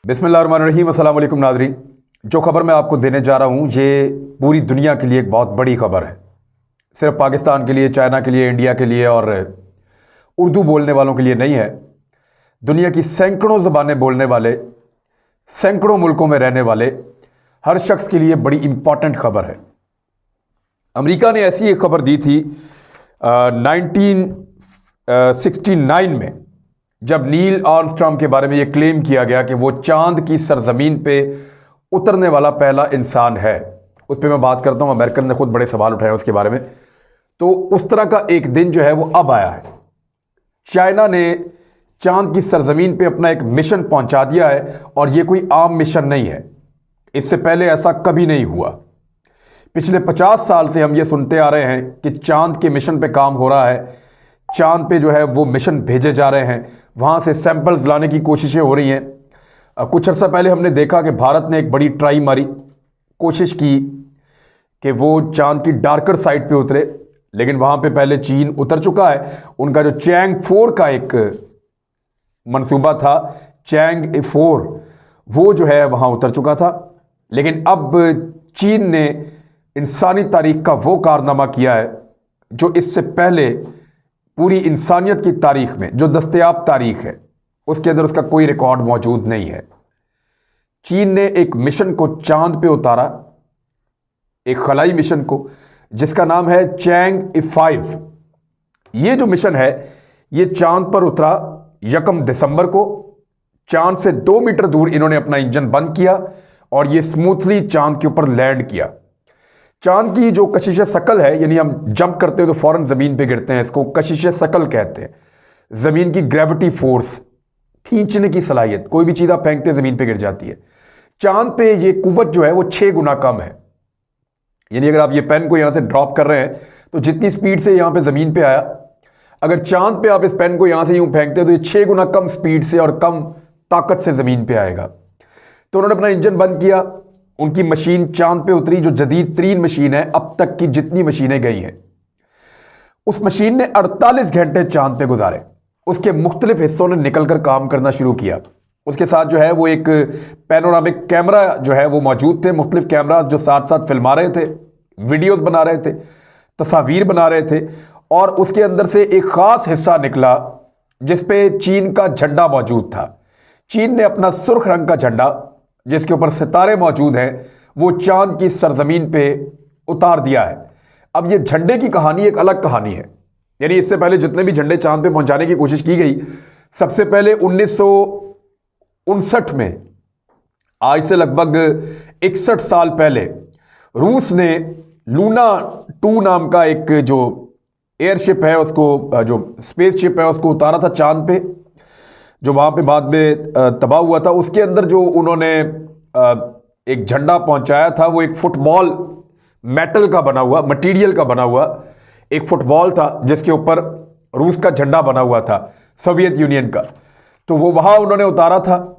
बिस्मिल्लाहिर्रहमानिर्रहीम। अस्सलाम वालेकुम नाज़रीन। जो खबर मैं आपको देने जा रहा हूँ ये पूरी दुनिया के लिए एक बहुत बड़ी खबर है। सिर्फ पाकिस्तान के लिए, चाइना के लिए, इंडिया के लिए और उर्दू बोलने वालों के लिए नहीं है। दुनिया की सैकड़ों ज़बानें बोलने वाले, सैकड़ों मुल्कों में रहने वाले हर शख्स के लिए बड़ी इम्पॉर्टेंट खबर है। अमेरिका ने ऐसी एक खबर दी थी 1969 में, जब नील आर्मस्ट्रांग के बारे में ये क्लेम किया गया कि वो चांद की सरजमीन पे उतरने वाला पहला इंसान है। उस पर मैं बात करता हूँ। अमेरिकन ने खुद बड़े सवाल उठाए उसके बारे में। तो उस तरह का एक दिन जो है वो अब आया है। चाइना ने चांद की सरजमीन पे अपना एक मिशन पहुंचा दिया है और ये कोई आम मिशन नहीं है। इससे पहले ऐसा कभी नहीं हुआ। पिछले 50 साल से हम ये सुनते आ रहे हैं कि चांद के मिशन पे काम हो रहा है, चांद पे जो है वो मिशन भेजे जा रहे हैं, वहाँ से सैंपल्स लाने की कोशिशें हो रही हैं। कुछ अर्सा पहले हमने देखा कि भारत ने एक बड़ी ट्राई मारी, कोशिश की कि वो चांद की डार्कर साइड पे उतरे, लेकिन वहाँ पे पहले चीन उतर चुका है। उनका जो चैंग 4 का एक मंसूबा था, चैंग 4, वो जो है वहाँ उतर चुका था। लेकिन अब चीन ने इंसानी तारीख का वो कारनामा किया है जो इससे पहले पूरी इंसानियत की तारीख में, जो दस्तयाब तारीख है, उसके अंदर उसका कोई रिकॉर्ड मौजूद नहीं है। चीन ने एक मिशन को चांद पे उतारा, एक खलाई मिशन को, जिसका नाम है चैंग 5। ये जो मिशन है ये चांद पर उतरा 1 दिसंबर को। चांद से 2 मीटर दूर इन्होंने अपना इंजन बंद किया और ये स्मूथली चांद के ऊपर लैंड किया। चांद की जो कशिश शकल है, यानी हम जंप करते हैं तो फौरन ज़मीन पे गिरते हैं, इसको कशिश शकल कहते हैं। ज़मीन की ग्रेविटी फोर्स, खींचने की सलाहियत, कोई भी चीज़ आप फेंकते हैं ज़मीन पे गिर जाती है। चांद पे ये कुव्वत जो है वो 6 गुना कम है। यानी अगर आप ये पेन को यहाँ से ड्रॉप कर रहे हैं तो जितनी स्पीड से यहाँ पे ज़मीन पे आया, अगर चांद पे आप इस पेन को यहाँ से यूँ फेंकते हैं तो ये 6 गुना कम स्पीड से और कम ताकत से ज़मीन पे आएगा। तो उन्होंने अपना इंजन बंद किया, उनकी मशीन चांद पे उतरी, जो जदीद तरीन मशीन है अब तक की जितनी मशीनें गई हैं। उस मशीन ने 48 घंटे चांद पे गुजारे। उसके मुख्तलिफ हिस्सों ने निकलकर काम करना शुरू किया। उसके साथ जो है वो एक पैनोरामिक कैमरा जो है वो मौजूद थे, मुख्तलिफ कैमरा जो साथ साथ फिल्मा रहे थे, वीडियोस बना रहे थे, तस्वीर बना रहे थे। और उसके अंदर से एक ख़ास हिस्सा निकला जिसपे चीन का झंडा मौजूद था। चीन ने अपना सुर्ख रंग का झंडा, जिसके ऊपर सितारे मौजूद हैं, वो चांद की सरजमीन पे उतार दिया है। अब ये झंडे की कहानी एक अलग कहानी है। यानी इससे पहले जितने भी झंडे चांद पे पहुंचाने की कोशिश की गई, सबसे पहले 1959 में, आज से लगभग 61 साल पहले, रूस ने लूना 2 नाम का एक जो एयरशिप है उसको, जो स्पेसशिप है उसको उतारा था चांद पे, जो वहाँ पे बाद में तबाह हुआ था। उसके अंदर जो उन्होंने एक झंडा पहुँचाया था वो एक फुटबॉल मेटल का बना हुआ, मटेरियल का बना हुआ एक फुटबॉल था, जिसके ऊपर रूस का झंडा बना हुआ था, सोवियत यूनियन का। तो वो वहाँ उन्होंने उतारा था,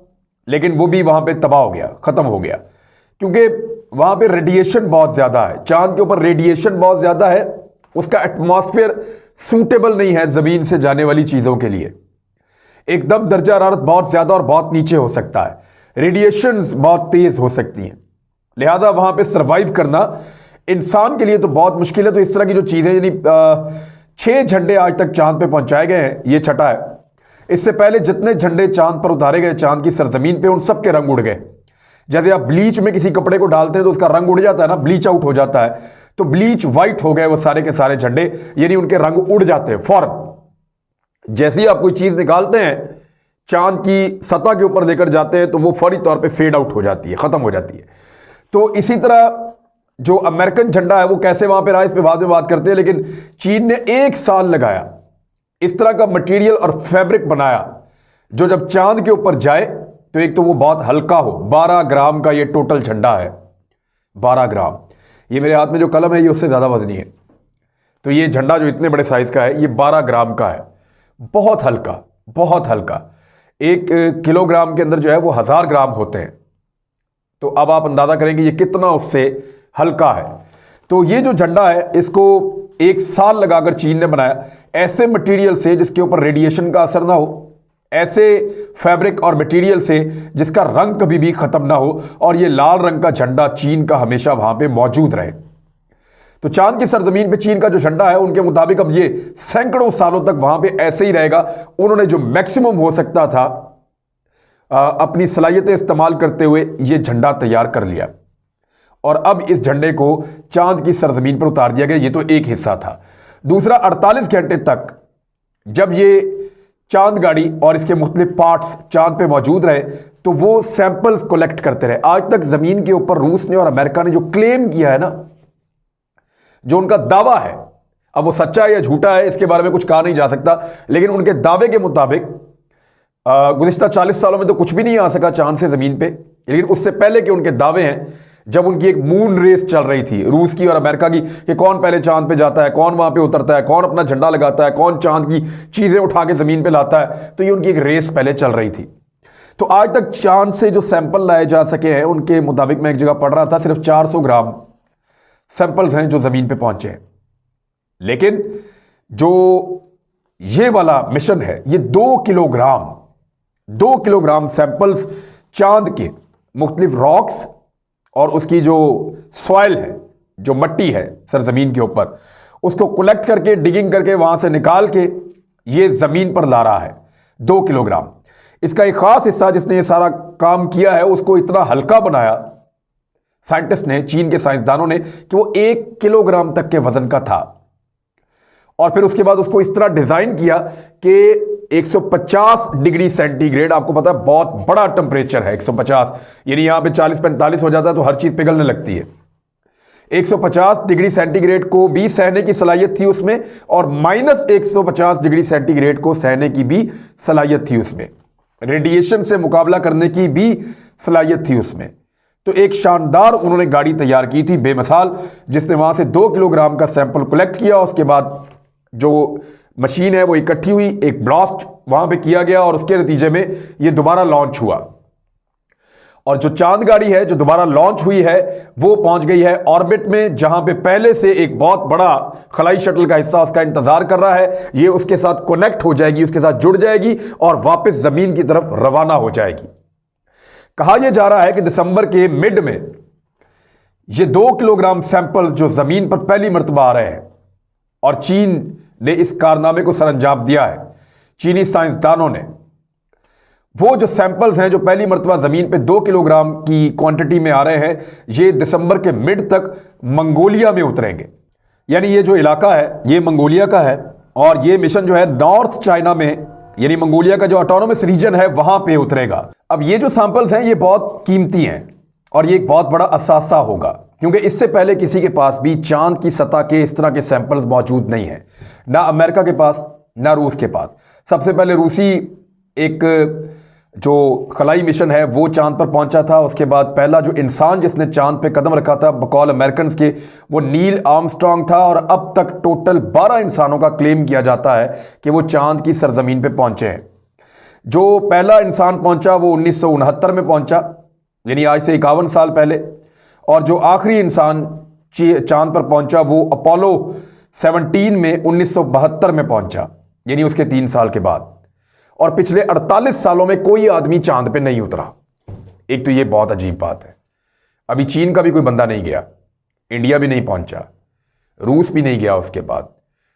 लेकिन वो भी वहाँ पे तबाह हो गया, ख़त्म हो गया, क्योंकि वहाँ पे रेडिएशन बहुत ज़्यादा है। चांद के ऊपर रेडिएशन बहुत ज़्यादा है, उसका एटमॉस्फेयर सूटेबल नहीं है ज़मीन से जाने वाली चीज़ों के लिए। एकदम दर्जा हरारत बहुत ज़्यादा और बहुत नीचे हो सकता है, रेडिएशंस बहुत तेज़ हो सकती हैं, लिहाजा वहाँ पे सरवाइव करना इंसान के लिए तो बहुत मुश्किल है। तो इस तरह की जो चीज़ें, यानी 6 झंडे आज तक चांद पे पहुँचाए गए हैं, ये छठा है। इससे पहले जितने झंडे चांद पर उतारे गए, चांद की सरजमीन पे, उन सब के रंग उड़ गए। जैसे आप ब्लीच में किसी कपड़े को डालते हैं तो उसका रंग उड़ जाता है ना, ब्लीच आउट हो जाता है, तो ब्लीच वाइट हो गए वो सारे के सारे झंडे, यानी उनके रंग उड़ जाते हैं फौरन। जैसे ही आप कोई चीज़ निकालते हैं, चांद की सतह के ऊपर लेकर जाते हैं, तो वो फौरी तौर पे फेड आउट हो जाती है, ख़त्म हो जाती है। तो इसी तरह जो अमेरिकन झंडा है वो कैसे वहाँ पे रहा, इस पे बाद में बात करते हैं। लेकिन चीन ने 1 साल लगाया इस तरह का मटेरियल और फैब्रिक बनाया जो जब चांद के ऊपर जाए तो एक तो वो बहुत हल्का हो। 12 ग्राम का ये टोटल झंडा है, 12 ग्राम। ये मेरे हाथ में जो कलम है ये उससे ज़्यादा वजनी है। तो ये झंडा जो इतने बड़े साइज़ का है, ये 12 ग्राम का है, बहुत हल्का, बहुत हल्का। 1 किलोग्राम के अंदर जो है वो 1000 ग्राम होते हैं। तो अब आप अंदाज़ा करेंगे ये कितना उससे हल्का है। तो ये जो झंडा है इसको 1 साल लगाकर चीन ने बनाया, ऐसे मटेरियल से जिसके ऊपर रेडिएशन का असर ना हो, ऐसे फैब्रिक और मटेरियल से जिसका रंग कभी भी खत्म ना हो और ये लाल रंग का झंडा चीन का हमेशा वहां पे मौजूद रहे। तो चांद की सरजमीन पे चीन का जो झंडा है उनके मुताबिक अब ये सैकड़ों सालों तक वहां पे ऐसे ही रहेगा। उन्होंने जो मैक्सिमम हो सकता था अपनी सलाहियतें इस्तेमाल करते हुए ये झंडा तैयार कर लिया और अब इस झंडे को चांद की सरजमीन पर उतार दिया गया। ये तो एक हिस्सा था। दूसरा, 48 घंटे तक जब ये चांद गाड़ी और इसके मुख्तलिफ पार्ट्स चांद पे मौजूद रहे तो वो सैंपल्स कलेक्ट करते रहे। आज तक जमीन के ऊपर रूस ने और अमेरिका ने जो क्लेम किया है ना, जो उनका दावा है, अब वो सच्चा है या झूठा है इसके बारे में कुछ कहा नहीं जा सकता, लेकिन उनके दावे के मुताबिक गुज़िश्ता 40 सालों में तो कुछ भी नहीं आ सका चांद से ज़मीन पे। लेकिन उससे पहले के उनके दावे हैं, जब उनकी एक मून रेस चल रही थी रूस की और अमेरिका की कि कौन पहले चांद पे जाता है, कौन वहां पे उतरता है, कौन अपना झंडा लगाता है, कौन चांद की चीज़ें उठा के ज़मीन पे लाता है, तो ये उनकी एक रेस पहले चल रही थी। तो आज तक चांद से जो सैंपल लाए जा सके हैं उनके मुताबिक, मैं एक जगह पढ़ रहा था, सिर्फ 400 ग्राम सैंपल्स हैं जो ज़मीन पे पहुंचे हैं। लेकिन जो ये वाला मिशन है ये 2 किलोग्राम सैंपल्स चांद के मुख्तलिफ रॉक्स और उसकी जो सॉइल है, जो मट्टी है सरजमीन के ऊपर, उसको कलेक्ट करके डिगिंग करके वहां से निकाल के ये जमीन पर ला रहा है। 2 किलोग्राम। इसका एक खास हिस्सा जिसने ये सारा काम किया है उसको इतना हल्का बनाया साइंटिस्ट ने, चीन के साइंसदानों ने, कि वो 1 किलोग्राम तक के वजन का था। और फिर उसके बाद उसको इस तरह डिजाइन किया कि 150 डिग्री सेंटीग्रेड, आपको पता है बहुत बड़ा टेम्परेचर है 150, यानी यहां पे 40-45 हो जाता है तो हर चीज पिघलने लगती है। 150 डिग्री सेंटीग्रेड को भी सहने की सलाहियत थी उसमें और -150 डिग्री सेंटीग्रेड को सहने की भी सलाहियत थी उसमें, रेडिएशन से मुकाबला करने की भी सलाहियत थी उसमें। तो एक शानदार उन्होंने गाड़ी तैयार की थी बेमिसाल, जिसने वहां से 2 किलोग्राम का सैंपल कलेक्ट किया। उसके बाद जो मशीन है वो इकट्ठी हुई, एक ब्लास्ट वहां पे किया गया और उसके नतीजे में ये दोबारा लॉन्च हुआ। और जो चांद गाड़ी है जो दोबारा लॉन्च हुई है वो पहुंच गई है ऑर्बिट में, जहां पे पहले से एक बहुत बड़ा खलाई शटल का हिस्सा उसका इंतजार कर रहा है। ये उसके साथ कनेक्ट हो जाएगी, उसके साथ जुड़ जाएगी और वापस जमीन की तरफ रवाना हो जाएगी। कहा यह जा रहा है कि दिसंबर के मिड में ये 2 किलोग्राम सैंपल जो जमीन पर पहली मर्तबा आ रहे हैं और चीन ने इस कारनामे को सरअंजाम दिया है। चीनी साइंसदानों ने वो जो सैंपल्स हैं जो पहली मर्तबा जमीन पे 2 किलोग्राम की क्वांटिटी में आ रहे हैं, ये दिसंबर के मिड तक मंगोलिया में उतरेंगे। यानी ये जो इलाका है ये मंगोलिया का है और ये मिशन जो है नॉर्थ चाइना में, यानी मंगोलिया का जो ऑटोनोमस रीजन है वहां पे उतरेगा। अब ये जो सैंपल्स हैं ये बहुत कीमती हैं और ये एक बहुत बड़ा असासा होगा, क्योंकि इससे पहले किसी के पास भी चांद की सतह के इस तरह के सैंपल्स मौजूद नहीं है, ना अमेरिका के पास ना रूस के पास। सबसे पहले रूसी एक जो खलाई मिशन है वो चांद पर पहुंचा था। उसके बाद पहला जो इंसान जिसने चांद पे कदम रखा था बकौल अमेरिकन के, वो नील आर्मस्ट्रांग था। और अब तक टोटल 12 इंसानों का क्लेम किया जाता है कि वो चांद की सरजमीन पे पहुंचे हैं। जो पहला इंसान पहुंचा वो 1969 में पहुंचा, यानी आज से 51 साल पहले। और जो आखिरी इंसान चांद पर पहुंचा वो अपोलो 17 में 1972 में पहुंचा, यानी उसके 3 साल के बाद। और पिछले 48 सालों में कोई आदमी चांद पे नहीं उतरा। एक तो ये बहुत अजीब बात है। अभी चीन का भी कोई बंदा नहीं गया, इंडिया भी नहीं पहुंचा, रूस भी नहीं गया, उसके बाद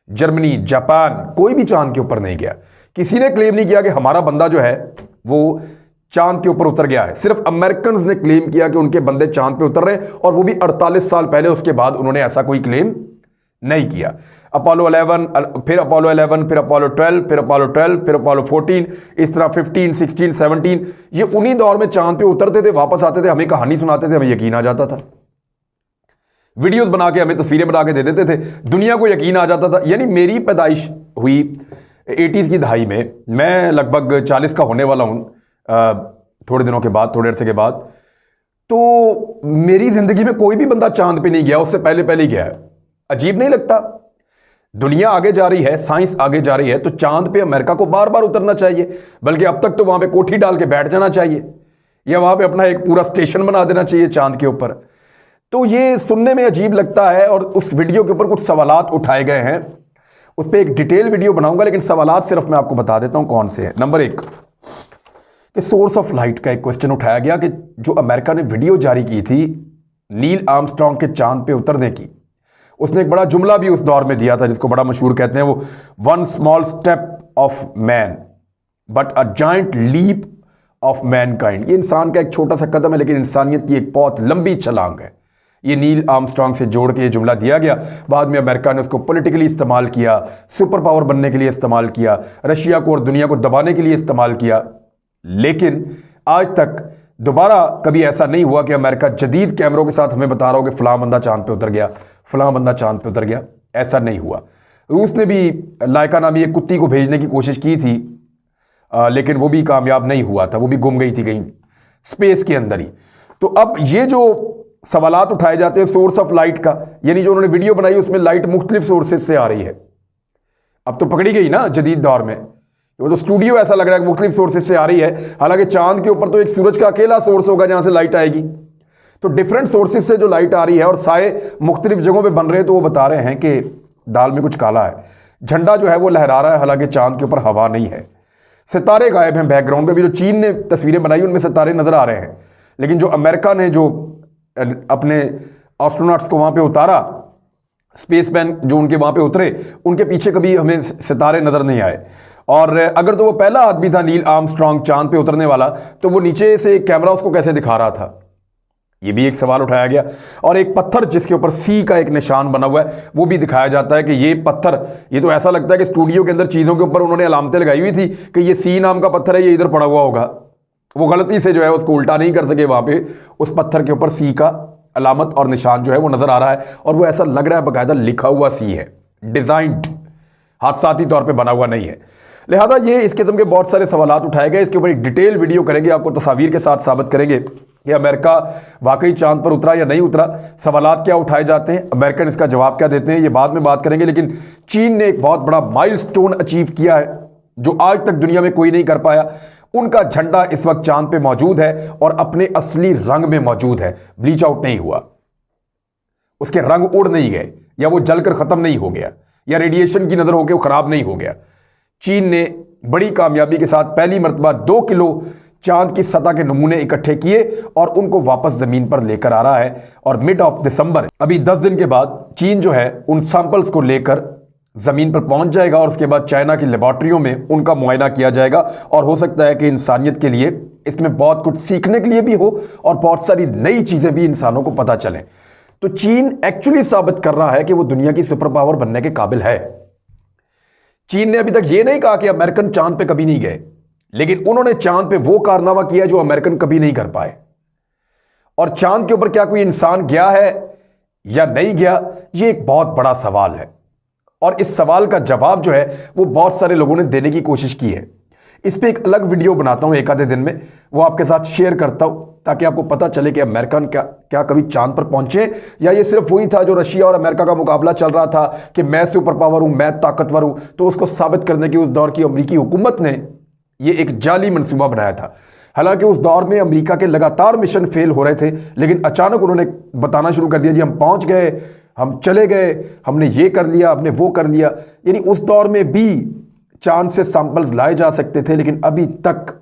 जर्मनी, जापान, कोई भी चांद के ऊपर नहीं गया। किसी ने क्लेम नहीं किया कि हमारा बंदा जो है वो चांद के ऊपर उतर गया है। सिर्फ अमेरिकन ने क्लेम किया कि उनके बंदे चांद पे उतर रहे हैं, और वो भी 48 साल पहले। उसके बाद उन्होंने ऐसा कोई क्लेम नहीं किया। अपोलो 11, फिर अपोलो 11, फिर अपोलो 12, फिर अपोलो 12, फिर अपोलो 14, इस तरह 15, 16, 17, ये उन्हीं दौर में चांद पे उतरते थे, वापस आते थे, हमें कहानी सुनाते थे, हमें यकीन आ जाता था, वीडियोस बना के हमें तस्वीरें बना के दे देते थे, दुनिया को यकीन आ जाता था। यानी मेरी पैदाइश हुई 80s की दहाई में, मैं लगभग 40 का होने वाला हूं थोड़े दिनों के बाद, थोड़े अरसे के बाद। तो मेरी जिंदगी में कोई भी बंदा चांद पे नहीं गया, उससे पहले पहले ही गया है। अजीब नहीं लगता? दुनिया आगे जा रही है, साइंस आगे जा रही है, तो चांद पे अमेरिका को बार बार उतरना चाहिए। बल्कि अब तक तो वहां पे कोठी डाल के बैठ जाना चाहिए, या वहां पे अपना एक पूरा स्टेशन बना देना चाहिए चांद के ऊपर। तो ये सुनने में अजीब लगता है। और उस वीडियो के ऊपर कुछ सवालात उठाए गए हैं। उस पर एक डिटेल वीडियो बनाऊंगा, लेकिन सवालात सिर्फ मैं आपको बता देता हूं कौन से हैं। नंबर 1 कि सोर्स ऑफ लाइट का एक क्वेश्चन उठाया गया कि जो अमेरिका ने वीडियो जारी की थी नील आर्मस्ट्रांग के चांद पे उतरने की, उसने एक बड़ा जुमला भी उस दौर में दिया था जिसको बड़ा मशहूर कहते हैं, वो one small step of man but a giant leap of mankind. ये इंसान का एक छोटा सा कदम है लेकिन इंसानियत की एक बहुत लंबी छलांग है। ये नील आर्मस्ट्रांग से जोड़ के ये जुमला दिया गया। बाद में अमेरिका ने उसको पॉलिटिकली इस्तेमाल किया, सुपर पावर बनने के लिए इस्तेमाल किया, रशिया को और दुनिया को दबाने के लिए इस्तेमाल किया। लेकिन आज तक दोबारा कभी ऐसा नहीं हुआ कि अमेरिका जदीद कैमरों के साथ हमें बता रहा हो कि फलां बंदा चांद पे उतर गया, फलां बंदा चांद पे उतर गया। ऐसा नहीं हुआ। रूस ने भी लाइका नामी एक कुत्ती को भेजने की कोशिश की थी, लेकिन वो भी कामयाब नहीं हुआ था, वो भी गुम गई थी कहीं स्पेस के अंदर ही। तो अब ये जो सवालात उठाए जाते हैं सोर्स ऑफ लाइट का, यानी जो उन्होंने वीडियो बनाई उसमें लाइट मुख्तलिफ सोर्सेज से आ रही है। अब तो पकड़ी गई ना जदीद दौर में, वो तो स्टूडियो ऐसा लग रहा है कि मुख्तलिफ सोर्सेज से आ रही है, हालांकि चांद के ऊपर तो एक सूरज का अकेला सोर्स होगा जहां से लाइट आएगी। तो डिफरेंट सोर्सेज से जो लाइट आ रही है और साए मुख्तलिफ जगहों पे बन रहे हैं, तो वो बता रहे हैं कि दाल में कुछ काला है। झंडा जो है वो लहरा रहा है, हालांकि चांद के ऊपर हवा नहीं है। सितारे गायब हैं बैकग्राउंड में भी। जो चीन ने तस्वीरें बनाई उनमें सितारे नजर आ रहे हैं, लेकिन जो अमेरिका ने जो अपने एस्ट्रोनॉट्स को वहां पे उतारा, स्पेसमैन जो उनके वहां पे उतरे, उनके पीछे कभी हमें सितारे नजर नहीं आए। और अगर तो वो पहला आदमी था नील आर्मस्ट्रांग चांद पे उतरने वाला, तो वो नीचे से कैमरा उसको कैसे दिखा रहा था, ये भी एक सवाल उठाया गया। और एक पत्थर जिसके ऊपर सी का एक निशान बना हुआ है, वो भी दिखाया जाता है कि ये पत्थर, ये तो ऐसा लगता है कि स्टूडियो के अंदर चीज़ों के ऊपर उन्होंने अलामतें लगाई हुई थी कि ये सी नाम का पत्थर है, ये इधर पड़ा हुआ होगा। वो गलती से जो है उसको उल्टा नहीं कर सके, वहाँ पे उस पत्थर के ऊपर सी का अलामत और निशान जो है वो नज़र आ रहा है, और वो ऐसा लग रहा है बाकायदा लिखा हुआ सी है, डिज़ाइंड, हादसाती तौर पर बना हुआ नहीं है। लिहाजा ये इस किस्म के बहुत सारे सवालात उठाए गए। इसके ऊपर एक डिटेल वीडियो करेंगे, आपको तस्वीर के साथ साबित करेंगे कि अमेरिका वाकई चांद पर उतरा या नहीं उतरा, सवालात क्या उठाए जाते हैं, अमेरिकन इसका जवाब क्या देते हैं, ये बाद में बात करेंगे। लेकिन चीन ने एक बहुत बड़ा माइलस्टोन अचीव किया है जो आज तक दुनिया में कोई नहीं कर पाया। उनका झंडा इस वक्त चांद पे मौजूद है और अपने असली रंग में मौजूद है, ब्लीच आउट नहीं हुआ, उसके रंग उड़ नहीं गए, या वो जलकर खत्म नहीं हो गया, या रेडिएशन की नजर होकर वो खराब नहीं हो गया। चीन ने बड़ी कामयाबी के साथ पहली मरतबा 2 किलो चांद की सतह के नमूने इकट्ठे किए और उनको वापस जमीन पर लेकर आ रहा है। और मिड ऑफ दिसंबर, अभी 10 दिन के बाद, चीन जो है उन सैंपल्स को लेकर जमीन पर पहुंच जाएगा और उसके बाद चाइना की लेबॉर्ट्रियों में उनका मुआयना किया जाएगा। और हो सकता है कि इंसानियत के लिए इसमें बहुत कुछ सीखने के लिए भी हो और बहुत सारी नई चीजें भी इंसानों को पता चलें। तो चीन एक्चुअली साबित कर रहा है कि वो दुनिया की सुपर पावर बनने के काबिल है। चीन ने अभी तक ये नहीं कहा कि अमेरिकन चांद पे कभी नहीं गए, लेकिन उन्होंने चांद पे वो कारनामा किया जो अमेरिकन कभी नहीं कर पाए। और चांद के ऊपर क्या कोई इंसान गया है या नहीं गया, ये एक बहुत बड़ा सवाल है। और इस सवाल का जवाब जो है वो बहुत सारे लोगों ने देने की कोशिश की है। इस पे एक अलग वीडियो बनाता हूं एक आधे दिन में, वो आपके साथ शेयर करता हूं ताकि आपको पता चले कि अमेरिकन क्या कभी चांद पर पहुंचे, या ये सिर्फ वही था जो रशिया और अमेरिका का मुकाबला चल रहा था कि मैं सुपर पावर हूं, मैं ताकतवर हूं। तो उसको साबित करने की उस दौर की अमेरिकी हुकूमत ने ये एक जाली मंसूबा बनाया था। हालांकि उस दौर में अमेरिका के लगातार मिशन फेल हो रहे थे, लेकिन अचानक उन्होंने बताना शुरू कर दिया जी हम पहुंच गए, हम चले गए, हमने ये कर लिया, हमने वो कर लिया। यानी उस दौर में भी चांद से सैंपल्स लाए जा सकते थे, लेकिन अभी तक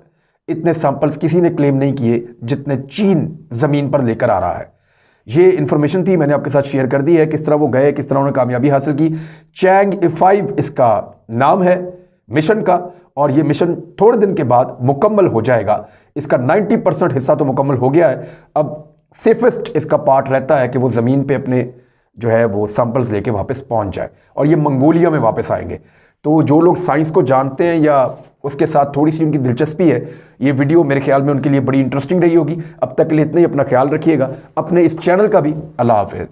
इतने सैंपल्स किसी ने क्लेम नहीं किए जितने चीन जमीन पर लेकर आ रहा है। ये इंफॉर्मेशन थी, मैंने आपके साथ शेयर कर दी है, किस तरह वो गए, किस तरह उन्होंने कामयाबी हासिल की। चैंग 5 इसका नाम है मिशन का, और ये मिशन थोड़े दिन के बाद मुकम्मल हो जाएगा। इसका 90% हिस्सा तो मुकम्मल हो गया है। अब सेफेस्ट इसका पार्ट रहता है कि वो ज़मीन पे अपने जो है वो सैंपल्स लेके वापस पहुंच जाए, और ये मंगोलिया में वापस आएंगे। तो जो लोग साइंस को जानते हैं या उसके साथ थोड़ी सी उनकी दिलचस्पी है, ये वीडियो मेरे ख्याल में उनके लिए बड़ी इंटरेस्टिंग रही होगी। अब तक के लिए इतना ही, अपना ख्याल रखिएगा, अपने इस चैनल का भी। अल्लाह हाफिज़।